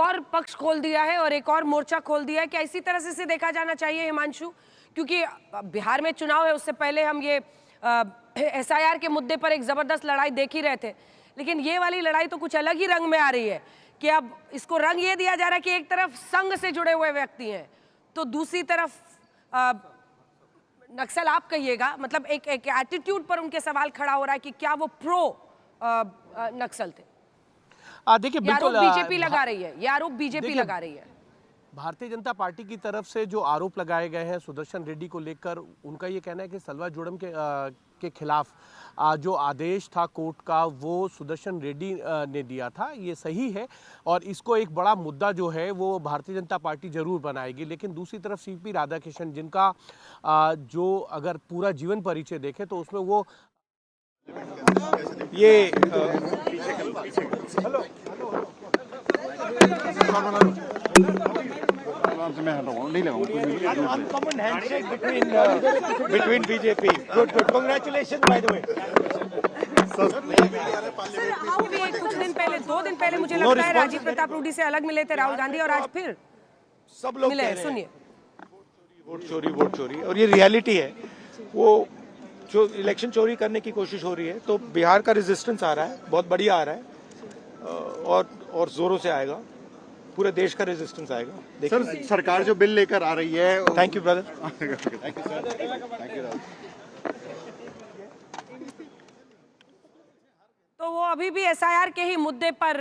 और पक्ष खोल दिया है और एक और मोर्चा खोल दिया है। क्या इसी तरह से इसे देखा जाना चाहिए हिमांशु? क्योंकि बिहार में चुनाव है, उससे पहले हम ये एसआईआर के मुद्दे पर एक जबरदस्त लड़ाई देख ही रहे थे, लेकिन ये वाली लड़ाई तो कुछ अलग ही रंग में आ रही है कि अब इसको रंग ये दिया जा रहा है कि एक तरफ संघ से जुड़े हुए व्यक्ति हैं तो दूसरी तरफ नक्सल आप कहिएगा, मतलब एक एटीट्यूड पर उनके सवाल खड़ा हो रहा है कि क्या वो प्रो नक्सल थे। देखिए बिल्कुल बीजेपी लगा रही है, ये आरोप बीजेपी लगा रही है। भारतीय जनता पार्टी की तरफ से जो आरोप लगाए गए हैं सुदर्शन रेड्डी को लेकर, उनका ये कहना है कि सलवा जुड़म के खिलाफ जो आदेश था कोर्ट का वो सुदर्शन रेड्डी ने दिया था, ये सही है और इसको एक बड़ा मुद्दा जो है वो भारतीय जनता पार्टी जरूर बनाएगी। लेकिन दूसरी तरफ सीपी राधाकृष्णन, जिनका जो अगर पूरा जीवन परिचय देखें तो उसमें वो ये Uncommon handshake between BJP. Good. Congratulations, by the way. कुछ दिन पहले, 2 दिन पहले मुझे लगता है राजीव प्रताप रूडी से अलग मिले थे राहुल गांधी और आज फिर सब लोग मिले। सुनिए, वोट चोरी और ये रियलिटी है। वो जो इलेक्शन चोरी करने की कोशिश हो रही है, तो बिहार का रेजिस्टेंस आ रहा है, बहुत बढ़िया आ रहा है और जोरों से आएगा, पूरे देश का रेजिस्टेंस आएगा। सर, सरकार जो बिल लेकर आ रही है, thank you brother. Thank you sir, thank you. तो वो अभी भी एसआईआर के ही मुद्दे पर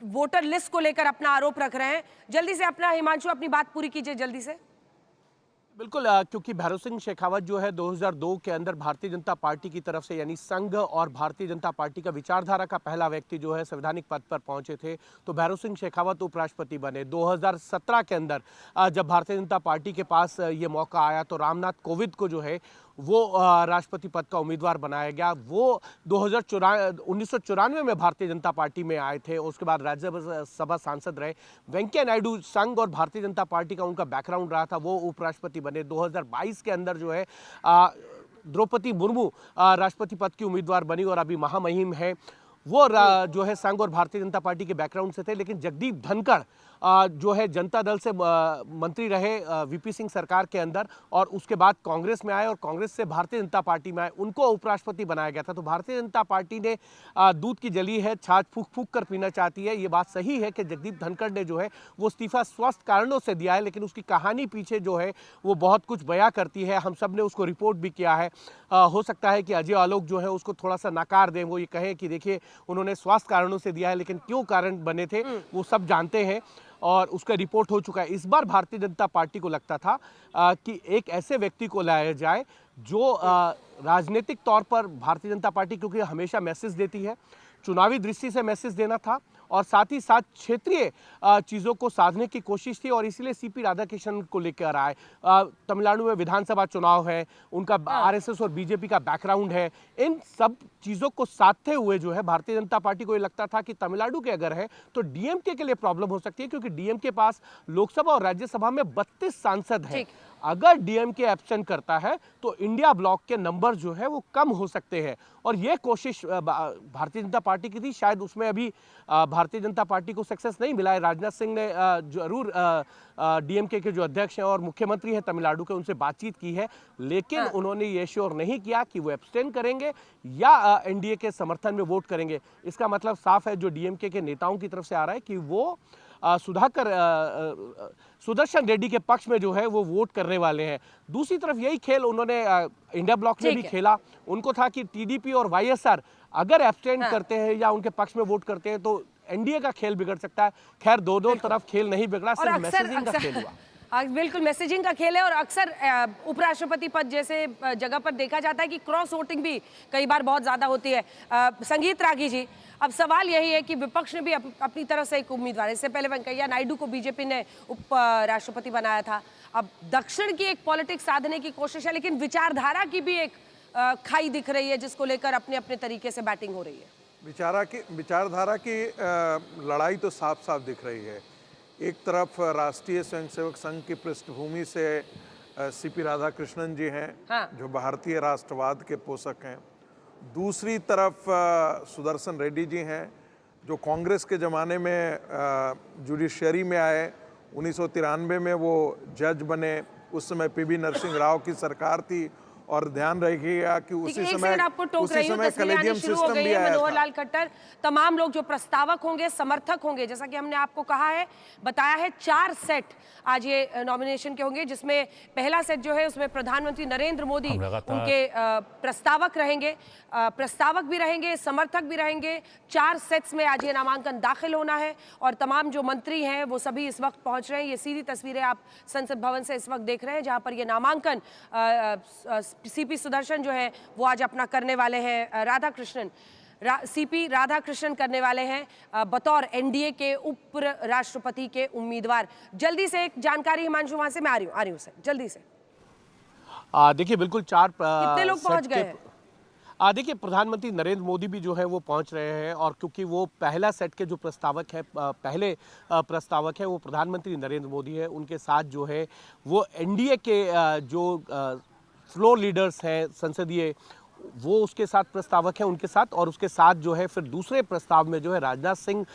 वोटर लिस्ट को लेकर अपना आरोप रख रहे हैं। जल्दी से अपना हिमांशु अपनी बात पूरी कीजिए जल्दी से। बिल्कुल, क्योंकि भैरव सिंह शेखावत जो है 2002 के अंदर भारतीय जनता पार्टी की तरफ से यानी संघ और भारतीय जनता पार्टी का विचारधारा का पहला व्यक्ति जो है संवैधानिक पद पर पहुंचे थे, तो भैरव सिंह शेखावत उपराष्ट्रपति बने। 2017 के अंदर जब भारतीय जनता पार्टी के पास ये मौका आया तो रामनाथ कोविंद को जो है वो राष्ट्रपति पद का उम्मीदवार बनाया गया। वो 1994 में भारतीय जनता पार्टी में आए थे, उसके बाद राज्यसभा सांसद रहे। वेंकैया नायडू संघ और भारतीय जनता पार्टी का उनका बैकग्राउंड रहा था, वो उपराष्ट्रपति बने। 2022 के अंदर जो है द्रौपदी मुर्मू राष्ट्रपति पद की उम्मीदवार बनी और अभी महामहिम है। वो जो है संघ और भारतीय जनता पार्टी के बैकग्राउंड से थे, लेकिन जगदीप धनखड़ जो है जनता दल से मंत्री रहे वीपी सिंह सरकार के अंदर और उसके बाद कांग्रेस में आए और कांग्रेस से भारतीय जनता पार्टी में आए, उनको उपराष्ट्रपति बनाया गया था। तो भारतीय जनता पार्टी ने दूध की जली है छाछ फूक फूक कर पीना चाहती है। ये बात सही है कि जगदीप धनखड़ ने जो है वो इस्तीफा स्वास्थ्य कारणों से दिया है, लेकिन उसकी कहानी पीछे जो है वो बहुत कुछ बयां करती है। हम सब ने उसको रिपोर्ट भी किया है। हो सकता है कि अजय आलोक जो है उसको थोड़ा सा नकार दें, वो ये कहें कि देखिए उन्होंने स्वास्थ्य कारणों से दिया है, लेकिन क्यों कारण बने थे वो सब जानते हैं और उसका रिपोर्ट हो चुका है। इस बार भारतीय जनता पार्टी को लगता था कि एक ऐसे व्यक्ति को लाया जाए जो राजनीतिक तौर पर भारतीय जनता पार्टी क्योंकि हमेशा मैसेज देती है, चुनावी दृष्टि से मैसेज देना था और साथ ही साथ क्षेत्रीय चीज़ों को साधने की कोशिश थी और इसीलिए सीपी राधाकृष्णन को लेकर आए। तमिलनाडु में विधानसभा चुनाव है, उनका आरएसएस और बीजेपी का बैकग्राउंड है। इन सब चीज़ों को साधते हुए जो है भारतीय जनता पार्टी को ये लगता था कि तमिलनाडु के अगर है तो डीएमके के लिए प्रॉब्लम हो सकती है, क्योंकि डीएमके पास लोकसभा और राज्यसभा में 32 सांसद हैं। अगर डीएमके एब्सेंट करता है तो इंडिया ब्लॉक के नंबर जो है वो कम हो सकते हैं और ये कोशिश भारतीय जनता पार्टी की थी। शायद उसमें अभी भारतीय जनता पार्टी को सक्सेस नहीं मिला है। राजनाथ सिंह ने जरूर डीएमके के जो अध्यक्ष हैं और मुख्यमंत्री हैं तमिलनाडु के, उनसे बातचीत की है, लेकिन उन्होंने ये श्योर नहीं किया कि वो एब्सटेन करेंगे या एनडीए के समर्थन में वोट करेंगे। इसका मतलब साफ है जो डीएमके के नेताओं की तरफ से आ रहा है कि वो सुदर्शन रेड्डी के पक्ष में जो है वो वोट करने वाले हैं। दूसरी तरफ यही खेल उन्होंने इंडिया ब्लॉक में भी खेला। उनको था कि टीडीपी और वाईएसआर अगर एब्सटेंड करते हैं या उनके पक्ष में वोट करते हैं तो एनडीए का खेल बिगड़ सकता है। खैर दो तरफ खेल नहीं बिगड़ा, सिर्फ मैसेजिंग का खेल हुआ। बिल्कुल मैसेजिंग का खेल है और अक्सर उपराष्ट्रपति पद जैसे जगह पर देखा जाता है कि क्रॉस वोटिंग भी कई बार बहुत ज्यादा होती है। संगीत रागी जी, अब सवाल यही है कि विपक्ष ने भी अपनी तरफ से एक उम्मीदवार, इससे पहले वेंकैया नायडू को बीजेपी ने उप राष्ट्रपति बनाया था। अब दक्षिण की एक पॉलिटिक्स साधने की कोशिश है, लेकिन विचारधारा की भी एक खाई दिख रही है जिसको लेकर अपने अपने तरीके से बैटिंग हो रही है। विचारधारा की लड़ाई तो साफ साफ दिख रही है। एक तरफ राष्ट्रीय स्वयंसेवक संघ की पृष्ठभूमि से सीपी राधाकृष्णन जी हैं, जो भारतीय राष्ट्रवाद के पोषक हैं। दूसरी तरफ सुदर्शन रेड्डी जी हैं, जो कांग्रेस के ज़माने में जुडिशरी में आए, 1993 में वो जज बने, उस समय पीवी नरसिंह राव की सरकार थी। और ध्यान रखिएगा कि उसी समय आपको टोक रही हूं, कॉलेजियम सिस्टम भी आया मनोहर था। लाल खट्टर, तमाम लोग जो प्रस्तावक होंगे, समर्थक होंगे, जैसा कि हमने आपको कहा है, बताया है, 4 सेट आज ये नॉमिनेशन के होंगे, जिसमें पहला सेट जो है उसमें प्रधानमंत्री नरेंद्र मोदी उनके प्रस्तावक रहेंगे, प्रस्तावक भी रहेंगे, समर्थक भी रहेंगे। 4 सेट्स में आज ये नामांकन दाखिल होना है और तमाम जो मंत्री हैं वो सभी इस वक्त पहुंच रहे हैं। ये सीधी तस्वीरें आप संसद भवन से इस वक्त देख रहे हैं, जहां पर ये नामांकन सीपी सुदर्शन जो है वो आज अपना करने वाले हैं। सीपी राधाकृष्णन करने वाले हैं बतौर एनडीए के उप राष्ट्रपति के उम्मीदवार। जल्दी से एक जानकारी हिमांशु, वहां से मैं आ रही हूँ सर, जल्दी से। देखिए बिल्कुल 4 कितने लोग पहुंच गए हैं? देखिए प्रधानमंत्री नरेंद्र मोदी भी जो है वो पहुंच रहे हैं, और क्योंकि वो पहला सेट के जो प्रस्तावक है, पहले प्रस्तावक है वो प्रधानमंत्री नरेंद्र मोदी है, उनके साथ जो है वो एनडीए के जो फ्लोर लीडर्स हैं संसदीय, वो उसके साथ प्रस्तावक हैं उनके साथ, और उसके साथ जो है फिर दूसरे प्रस्ताव में जो है राजनाथ सिंह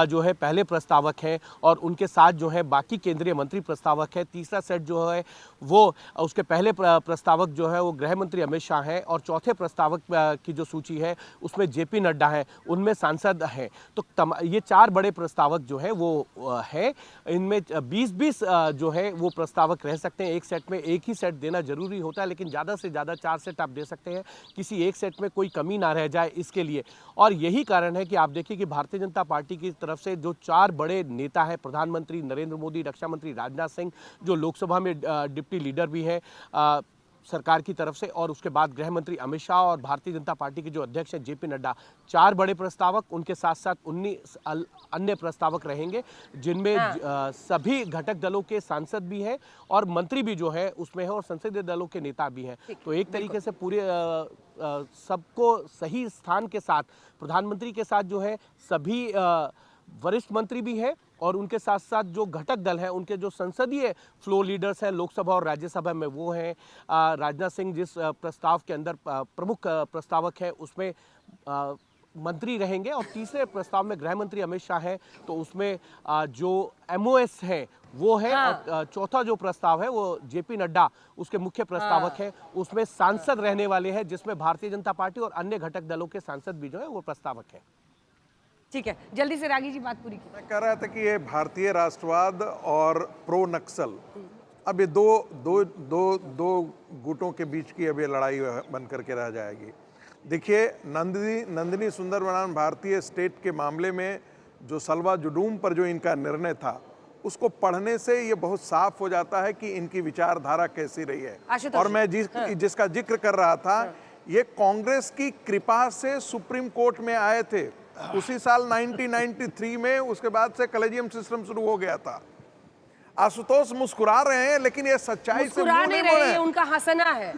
जो है पहले प्रस्तावक हैं, और उनके साथ जो है बाकी केंद्रीय मंत्री प्रस्तावक है। तीसरा सेट जो है वो उसके पहले प्रस्तावक जो है वो गृह मंत्री अमित शाह हैं, और चौथे प्रस्तावक की जो सूची है उसमें जेपी नड्डा हैं, उनमें सांसद हैं। तो ये 4 बड़े प्रस्तावक जो है वो है, इनमें 20-20 जो है वो प्रस्तावक रह सकते हैं। एक सेट में एक ही सेट देना जरूरी होता है, लेकिन ज़्यादा से ज़्यादा 4 सेट आप दे सकते हैं, किसी एक सेट में कोई कमी ना रह जाए इसके लिए। और यही कारण है कि आप देखिए कि भारतीय जनता पार्टी की तरफ से जो 4 बड़े नेता हैं, प्रधानमंत्री नरेंद्र मोदी, रक्षा मंत्री राजनाथ सिंह जो लोकसभा में डिप्टी लीडर भी है सरकार की तरफ से, और उसके बाद गृह मंत्री अमित शाह और भारतीय जनता पार्टी के जो अध्यक्ष हैं जेपी नड्डा, 4 बड़े प्रस्तावक, उनके साथ साथ 19 अन्य प्रस्तावक रहेंगे, जिनमें सभी घटक दलों के सांसद भी हैं और मंत्री भी जो है उसमें है, और संसदीय दलों के नेता भी हैं। तो एक तरीके से पूरे सबको सही स्थान के साथ, प्रधानमंत्री के साथ जो है सभी वरिष्ठ मंत्री भी हैं, और उनके साथ साथ जो घटक दल हैं, उनके जो संसदीय फ्लोर लीडर्स हैं लोकसभा और राज्यसभा में, वो हैं राजनाथ सिंह जिस प्रस्ताव के अंदर प्रमुख प्रस्तावक है उसमें मंत्री रहेंगे, और तीसरे प्रस्ताव में गृह मंत्री अमित शाह हैं, तो उसमें जो एमओएस है वो है, और चौथा जो प्रस्ताव है वो जेपी नड्डा उसके मुख्य प्रस्तावक है, उसमें सांसद रहने वाले हैं, जिसमें भारतीय जनता पार्टी और अन्य घटक दलों के सांसद भी जो है वो प्रस्तावक है। ठीक है, जल्दी से रागी जी बात पूरी की। मैं कह रहा था कि ये भारतीय राष्ट्रवाद और प्रो नक्सल, अब ये दो गुटों के बीच की अब ये लड़ाई बन करके रह जाएगी। देखिए, नंदिनी सुंदरबनान भारतीय स्टेट के मामले में जो सलवा जुडूम पर जो इनका निर्णय था, उसको पढ़ने से ये बहुत साफ हो जाता है कि इनकी विचारधारा कैसी रही है। और मैं जिसका जिक्र कर रहा था, ये कांग्रेस की कृपा से सुप्रीम कोर्ट में आए थे उसी साल 1993 में, उसके बाद से कॉलेजियम सिस्टम शुरू हो गया था। आशुतोष मुस्कुरा रहे हैं, लेकिन ये सच्चाई से मुंह नहीं मोड़ रहे हैं। उनका हंसना है।